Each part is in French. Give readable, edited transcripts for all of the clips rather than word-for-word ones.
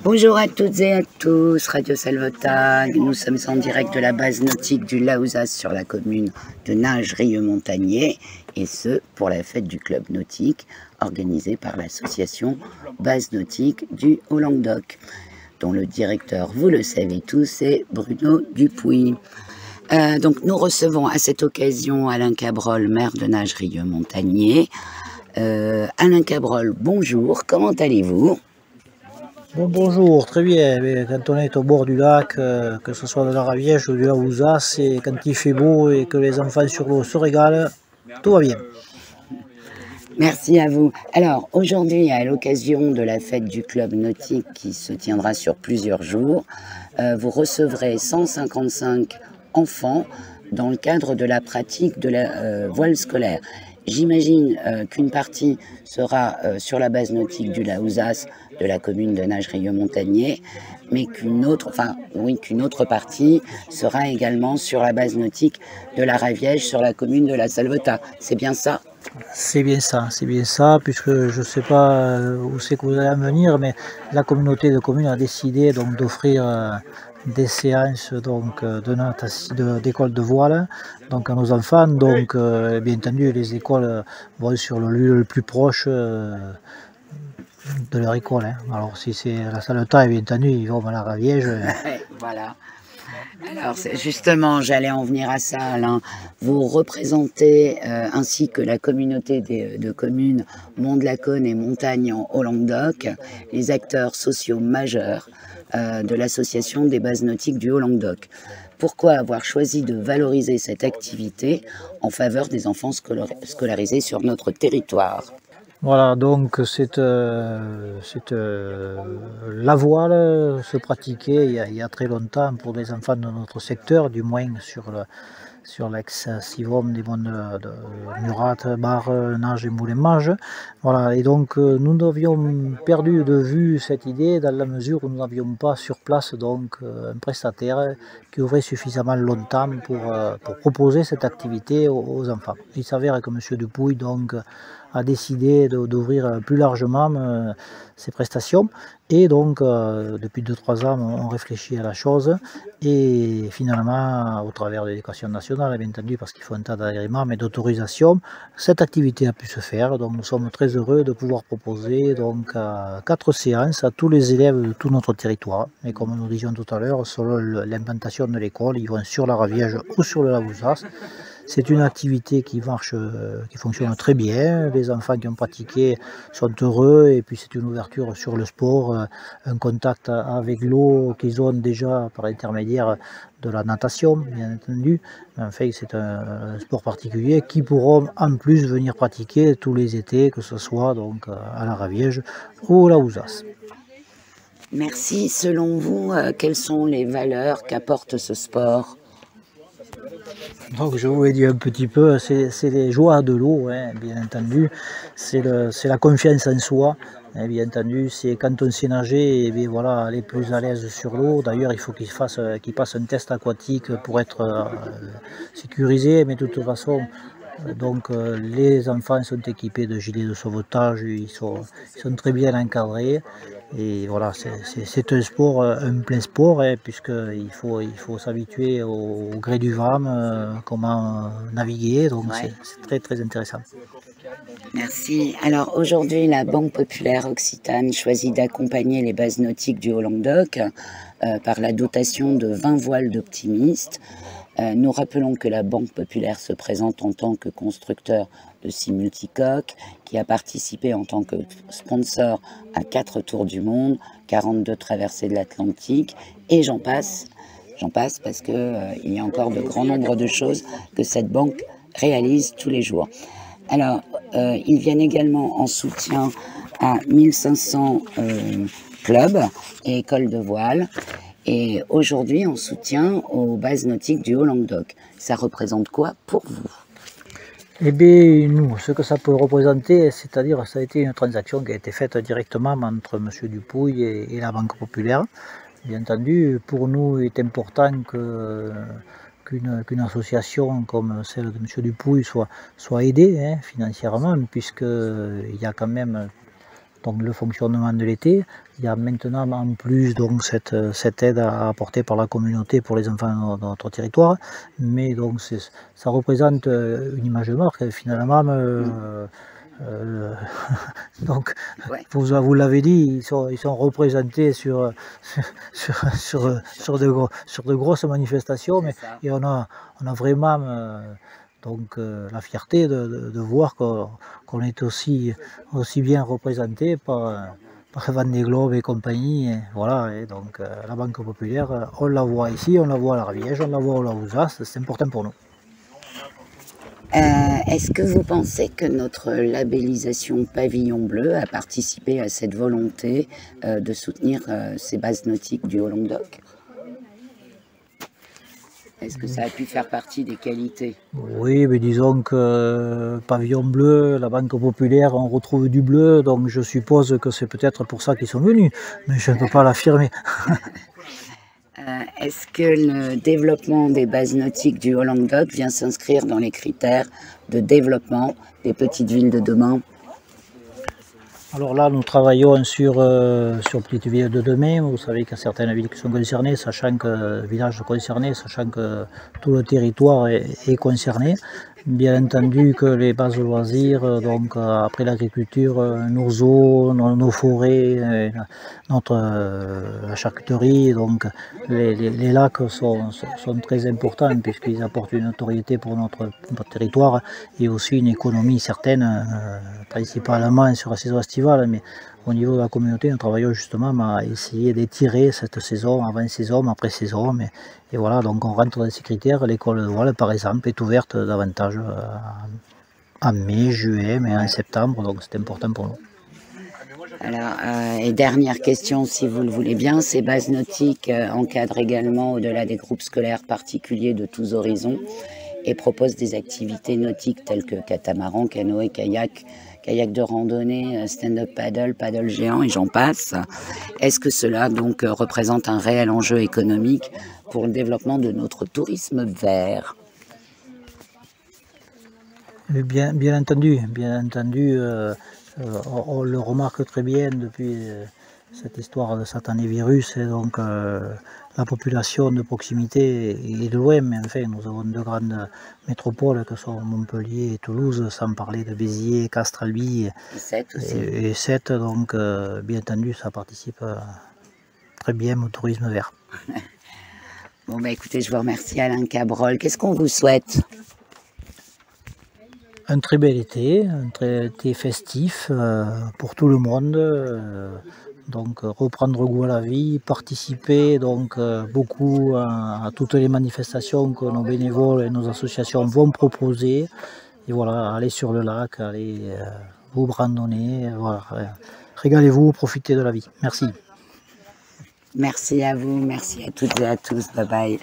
Bonjour à toutes et à tous, Radio Salvetat. Nous sommes en direct de la base nautique du Laouzas sur la commune de Nages-Rieux-Montagnier, et ce pour la fête du club nautique organisée par l'association Base Nautique du Haut-Languedoc, dont le directeur, vous le savez tous, est Bruno Dupuy. Donc nous recevons à cette occasion Alain Cabrol, maire de Nages-Rieux-Montagnier. Alain Cabrol, bonjour, comment allez-vous ? Bonjour, très bien. Mais quand on est au bord du lac, que ce soit de la Raviège ou du Laouzas, et quand il fait beau et que les enfants sur l'eau se régalent, tout va bien. Merci à vous. Alors, aujourd'hui, à l'occasion de la fête du club nautique qui se tiendra sur plusieurs jours, vous recevrez 155 enfants dans le cadre de la pratique de la voile scolaire. J'imagine qu'une partie sera sur la base nautique du Laouzas, de la commune de Nages-Rieux-Montagnier, mais qu'une autre partie sera également sur la base nautique de la Raviège, sur la commune de la Salvetat. C'est bien ça ? C'est bien ça, puisque je ne sais pas où c'est que vous allez en venir, mais la communauté de communes a décidé donc d'offrir des séances donc d'école de voile donc à nos enfants. Donc bien entendu les écoles vont sur le lieu le plus proche de leur école. Alors si c'est la Salvetat, bien entendu, ils vont à la Raviège. Voilà. Alors justement, j'allais en venir à ça, Alain. Vous représentez, ainsi que la communauté de communes Mont-de-la-Cône et Montagne en Haut-Languedoc, les acteurs sociaux majeurs de l'association des bases nautiques du Haut-Languedoc. Pourquoi avoir choisi de valoriser cette activité en faveur des enfants scolarisés sur notre territoire ? Voilà, donc la voile se pratiquait il y a très longtemps pour les enfants de notre secteur, du moins sur l'ex-Sivom des monts de Murat, Bar, Nages et Moulin-Mage. Voilà, et donc nous avions perdu de vue cette idée dans la mesure où nous n'avions pas sur place donc un prestataire qui ouvrait suffisamment longtemps pour proposer cette activité aux enfants. Il s'avère que M. Dupuy donc a décidé d'ouvrir plus largement ses prestations, et donc depuis 2-3 ans on réfléchit à la chose, et finalement au travers de l'éducation nationale bien entendu, parce qu'il faut un tas d'agréments mais d'autorisation, cette activité a pu se faire. Donc nous sommes très heureux de pouvoir proposer donc 4 séances à tous les élèves de tout notre territoire, et comme nous disions tout à l'heure, selon l'implantation de l'école, ils vont sur la Raviège ou sur le Laouzas. C'est une activité qui marche, qui fonctionne très bien. Les enfants qui ont pratiqué sont heureux, et puis c'est une ouverture sur le sport, un contact avec l'eau qu'ils ont déjà par l'intermédiaire de la natation, bien entendu. Mais en fait, c'est un sport particulier qui pourront en plus venir pratiquer tous les étés, que ce soit donc à la Raviège ou au Laouzas. Merci. Selon vous, quelles sont les valeurs qu'apporte ce sport ? Donc je vous l'ai dit un petit peu, c'est les joies de l'eau, bien entendu, c'est la confiance en soi, bien entendu, c'est quand on sait nager, et bien voilà, aller plus à l'aise sur l'eau. D'ailleurs il faut qu'il passe un test aquatique pour être sécurisé, mais de toute façon, donc les enfants sont équipés de gilets de sauvetage, ils sont très bien encadrés. Et voilà, c'est un sport, un plein sport, puisqu'il faut s'habituer au gré du vent, comment naviguer, donc Ouais. c'est très très intéressant. Merci. Alors aujourd'hui, la Banque Populaire Occitane choisit d'accompagner les bases nautiques du Haut-Languedoc par la dotation de 20 voiles d'optimistes. Nous rappelons que la Banque Populaire se présente en tant que constructeur de six multicoques, qui a participé en tant que sponsor à 4 tours du monde, 42 traversées de l'Atlantique, et j'en passe parce que il y a encore de grands nombres de choses que cette banque réalise tous les jours. Alors, ils viennent également en soutien à 1500 clubs et écoles de voile, et aujourd'hui en soutien aux bases nautiques du Haut-Languedoc. Ça représente quoi pour vous ? Eh bien, nous, ce que ça peut représenter, c'est-à-dire, ça a été une transaction qui a été faite directement entre M. Dupuy et la Banque Populaire. Bien entendu, pour nous, il est important qu'une association comme celle de M. Dupuy soit aidée financièrement, puisqu'il y a quand même donc le fonctionnement de l'été. Il y a maintenant en plus donc cette aide apportée par la communauté pour les enfants de notre territoire, mais donc ça représente une image de marque finalement. Donc, Ouais. vous l'avez dit, ils sont représentés sur de grosses manifestations, et on a vraiment la fierté de voir qu'on est aussi bien représenté par Vendée Globe et compagnie. Et voilà, et donc la Banque Populaire, on la voit ici, on la voit à l'Ariège, on la voit au Laouzas, c'est important pour nous. Est-ce que vous pensez que notre labellisation Pavillon Bleu a participé à cette volonté de soutenir ces bases nautiques du Haut-Languedoc? Est-ce que ça a pu faire partie des qualités? Oui, mais disons que Pavillon Bleu, la Banque Populaire, on retrouve du bleu, donc je suppose que c'est peut-être pour ça qu'ils sont venus, mais je ne peux pas l'affirmer. Est-ce que le développement des bases nautiques du Haut-Languedoc vient s'inscrire dans les critères de développement des petites villes de demain? Alors là, nous travaillons sur Petites Villes de demain. Vous savez qu'il y a certaines villes qui sont concernées, villages concernés, sachant que tout le territoire est concerné. Bien entendu que les bases de loisirs, donc après l'agriculture, nos eaux, nos forêts, la charcuterie, donc les lacs sont très importants puisqu'ils apportent une notoriété pour notre territoire et aussi une économie certaine, principalement sur la saison estivale, mais au niveau de la communauté, nous travaillons justement à essayer d'étirer cette saison, avant-saison, après-saison, et voilà, donc on rentre dans ces critères. L'école de voile, par exemple, est ouverte davantage en mai, juillet, mais en septembre, donc c'est important pour nous. Alors, et dernière question, si vous le voulez bien, ces bases nautiques encadrent également au-delà des groupes scolaires particuliers de tous horizons et proposent des activités nautiques telles que catamaran, canoë, kayak de randonnée, stand-up paddle géant et j'en passe. Est-ce que cela donc représente un réel enjeu économique pour le développement de notre tourisme vert? Bien entendu, on le remarque très bien depuis cette histoire de satané virus, et donc la population de proximité est de loin, mais enfin nous avons deux grandes métropoles que sont Montpellier et Toulouse, sans parler de Béziers, Castres, Albi et Sète, donc bien entendu ça participe très bien au tourisme vert. Bon bah écoutez, je vous remercie Alain Cabrol. Qu'est-ce qu'on vous souhaite? Un très bel été, un très été festif pour tout le monde. Donc reprendre goût à la vie, participer donc beaucoup à toutes les manifestations que nos bénévoles et nos associations vont proposer. Et voilà, aller sur le lac, aller vous randonner, voilà, régalez-vous, profitez de la vie. Merci. Merci à vous, merci à toutes et à tous, bye bye.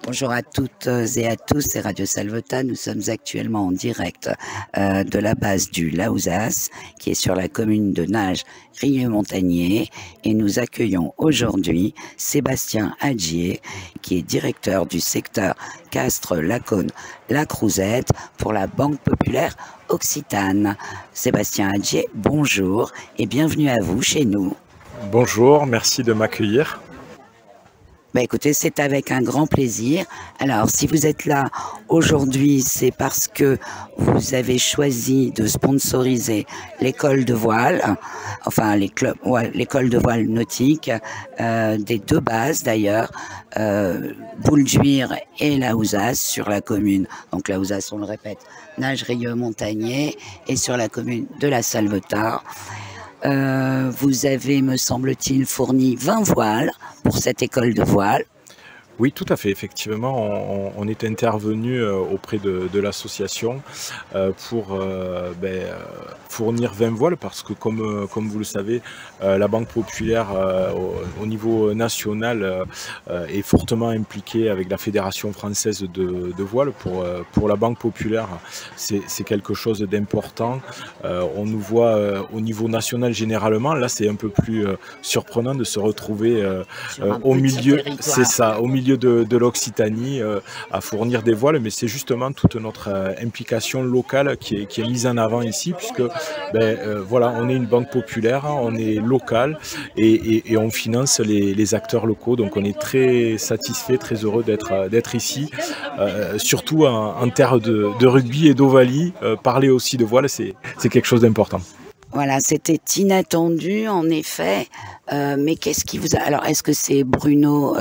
Bonjour à toutes et à tous, c'est Radio Salvetat. Nous sommes actuellement en direct de la base du Laouzas, qui est sur la commune de Nage-Rieux-Montagnier, et nous accueillons aujourd'hui Sébastien Adjier, qui est directeur du secteur Castres-Lacaune-La Crouzette pour la Banque Populaire Occitane. Sébastien Adjier, bonjour et bienvenue à vous chez nous. Bonjour, merci de m'accueillir. Bah écoutez, c'est avec un grand plaisir. Alors, si vous êtes là aujourd'hui, c'est parce que vous avez choisi de sponsoriser l'école de voile, enfin l'école de voile nautique, des deux bases d'ailleurs, Boule-Juire et Laouzas sur la commune. Donc Laouzas, on le répète, Nage-Rieux-Montagnier, et sur la commune de la Salvetat. Vous avez, me semble-t-il, fourni 20 voiles pour cette école de voile. Oui, tout à fait. Effectivement, on est intervenu auprès de l'association pour fournir 20 voiles parce que, comme vous le savez, la Banque Populaire au niveau national est fortement impliquée avec la Fédération française de voile. Pour la Banque Populaire, c'est quelque chose d'important. On nous voit au niveau national généralement. Là, c'est un peu plus surprenant de se retrouver au milieu, c'est ça, au milieu milieu de l'Occitanie à fournir des voiles, mais c'est justement toute notre implication locale qui est mise en avant ici, puisque voilà, on est une banque populaire, on est local et on finance les acteurs locaux, donc on est très satisfait, très heureux d'être ici, surtout en terre de rugby et d'ovalie. Parler aussi de voile, c'est quelque chose d'important. Voilà, c'était inattendu en effet, mais qu'est-ce qui vous a... Alors, est-ce que c'est Bruno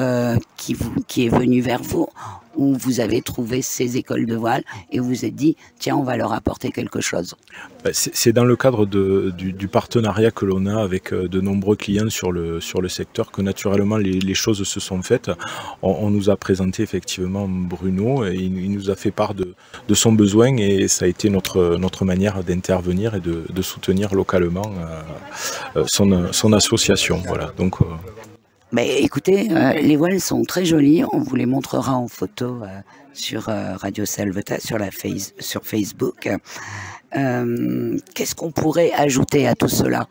qui est venu vers vous, ou vous avez trouvé ces écoles de voile et vous vous êtes dit, tiens, on va leur apporter quelque chose? C'est dans le cadre du partenariat que l'on a avec de nombreux clients sur le secteur que naturellement les choses se sont faites. On nous a présenté effectivement Bruno et il nous a fait part de son besoin et ça a été notre manière d'intervenir et de soutenir localement son association. Voilà. Donc, écoutez, les voiles sont très jolies, on vous les montrera en photo sur Radio Salvetat, sur Facebook. Qu'est-ce qu'on pourrait ajouter à tout cela?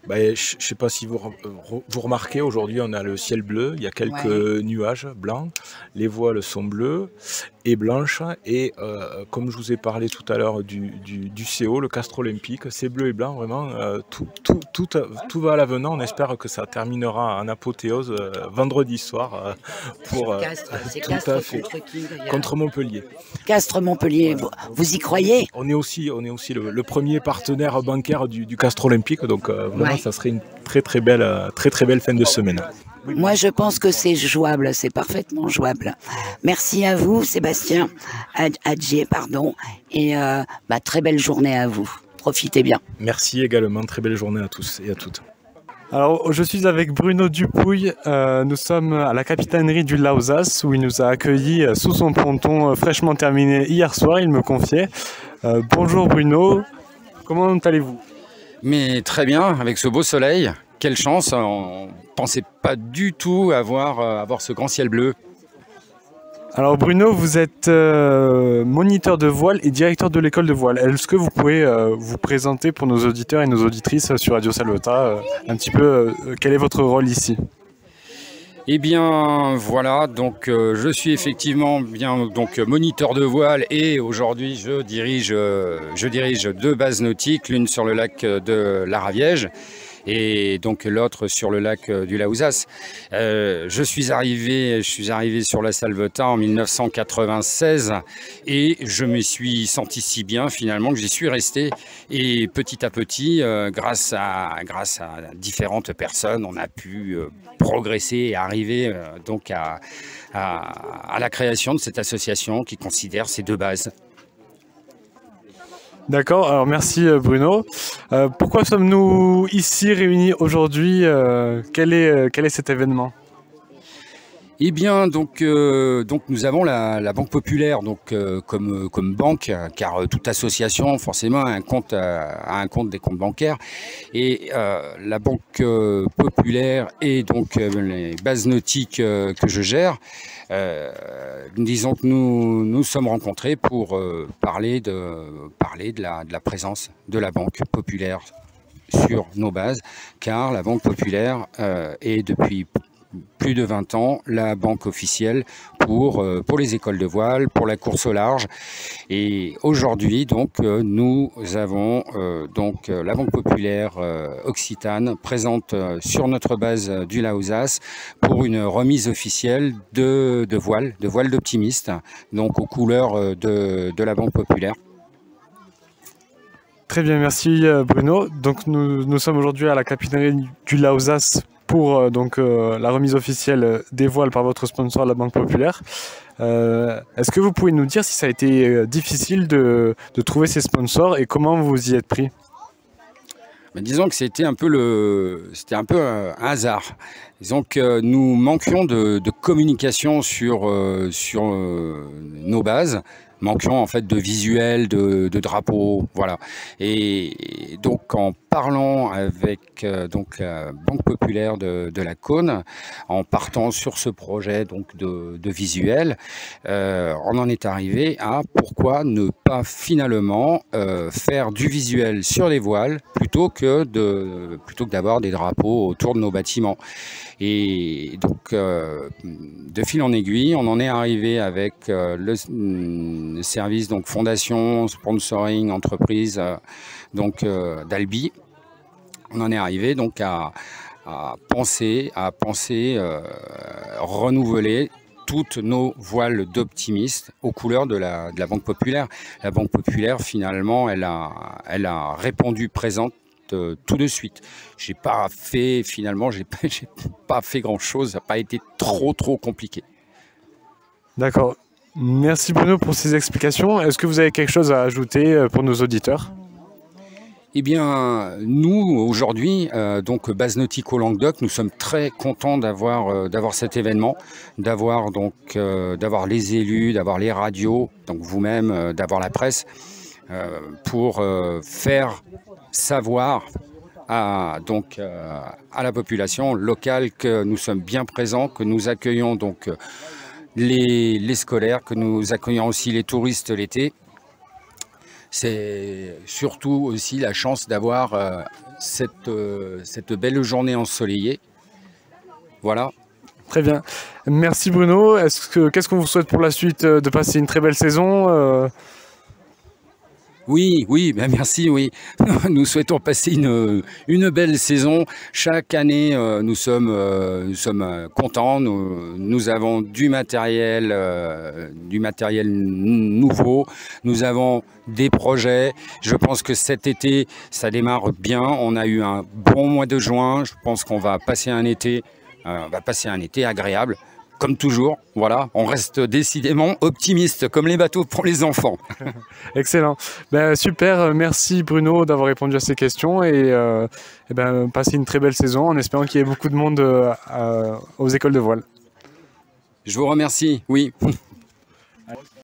Je ne sais pas si vous remarquez, aujourd'hui on a le ciel bleu, il y a quelques nuages blancs, les voiles sont bleues et blanches et comme je vous ai parlé tout à l'heure du CO, le castre olympique, c'est bleu et blanc, vraiment tout va à l'avenant, on espère que ça terminera en apothéose vendredi soir pour contre Montpellier. Castres Montpellier, vous y croyez? On est aussi le premier partenaire bancaire du castre olympique, donc vraiment ça serait une très belle fin de semaine. Moi, je pense que c'est jouable, c'est parfaitement jouable. Merci à vous, Sébastien Adjier, et très belle journée à vous. Profitez bien. Merci également, très belle journée à tous et à toutes. Alors, je suis avec Bruno Dupouille. Nous sommes à la capitainerie du Lausas où il nous a accueillis sous son ponton fraîchement terminé hier soir, il me confiait. Bonjour Bruno, comment allez-vous? Mais très bien, avec ce beau soleil, quelle chance, on ne pensait pas du tout avoir ce grand ciel bleu. Alors Bruno, vous êtes moniteur de voile et directeur de l'école de voile. Est-ce que vous pouvez vous présenter pour nos auditeurs et nos auditrices sur Radio Salvetat un petit peu quel est votre rôle ici? Eh bien voilà, donc je suis effectivement moniteur de voile et aujourd'hui je dirige deux bases nautiques, l'une sur le lac de la Raviège et donc l'autre sur le lac du Lausas. Je suis arrivé sur la Salvetat en 1996 et je me suis senti si bien finalement que j'y suis resté. Et petit à petit, grâce à différentes personnes, on a pu progresser et arriver à la création de cette association qui considère ces deux bases. D'accord, alors merci Bruno. Pourquoi sommes-nous ici réunis aujourd'hui? Quel est cet événement? Eh bien, donc nous avons la Banque Populaire comme banque, car toute association forcément a un compte des comptes bancaires. Et la Banque Populaire et donc les bases nautiques que je gère, disons que nous sommes rencontrés pour parler de la présence de la Banque Populaire sur nos bases, car la Banque Populaire est depuis plus de 20 ans la banque officielle pour les écoles de voile, pour la course au large. Et aujourd'hui, donc, nous avons la Banque Populaire Occitane présente sur notre base du Lausas pour une remise officielle de voiles d'optimistes, donc aux couleurs de la Banque Populaire. Très bien, merci Bruno. Donc nous sommes aujourd'hui à la capitainerie du Lausas pour la remise officielle des voiles par votre sponsor, la Banque Populaire. Est-ce que vous pouvez nous dire si ça a été difficile de trouver ces sponsors et comment vous y êtes pris? Disons que c'était un peu un hasard. Disons que nous manquions de communication sur nos bases, manquions en fait de visuels, de drapeaux, voilà. Et donc en parlant avec donc la Banque Populaire de la Cône, en partant sur ce projet donc de visuel, on en est arrivé à pourquoi ne pas finalement faire du visuel sur les voiles plutôt que d'avoir des drapeaux autour de nos bâtiments. Et donc, de fil en aiguille, on en est arrivé avec le service donc fondation, sponsoring, entreprise d'Albi. On en est arrivé donc à penser renouveler toutes nos voiles d'optimistes aux couleurs de la Banque Populaire. La Banque Populaire, finalement, elle a répondu présente tout de suite. J'ai pas fait grand chose, ça n'a pas été trop compliqué. D'accord. Merci Bruno pour ces explications. Est-ce que vous avez quelque chose à ajouter pour nos auditeurs? Eh bien, nous, aujourd'hui, donc Base Nautique au Languedoc, nous sommes très contents d'avoir cet événement, d'avoir les élus, d'avoir les radios, donc vous-même, d'avoir la presse, pour faire savoir à la population locale que nous sommes bien présents, que nous accueillons donc les scolaires, que nous accueillons aussi les touristes l'été. C'est surtout aussi la chance d'avoir cette belle journée ensoleillée. Voilà. Très bien. Merci Bruno. Qu'est-ce qu'on vous souhaite pour la suite? De passer une très belle saison? Oui, ben merci, oui. Nous souhaitons passer une belle saison. Chaque année, nous sommes contents. Nous avons du matériel nouveau. Nous avons des projets. Je pense que cet été, ça démarre bien. On a eu un bon mois de juin. Je pense qu'on va passer un été agréable. Comme toujours, voilà, on reste décidément optimiste, comme les bateaux pour les enfants. Excellent. Ben, super, merci Bruno d'avoir répondu à ces questions et passez une très belle saison en espérant qu'il y ait beaucoup de monde aux écoles de voile. Je vous remercie, oui.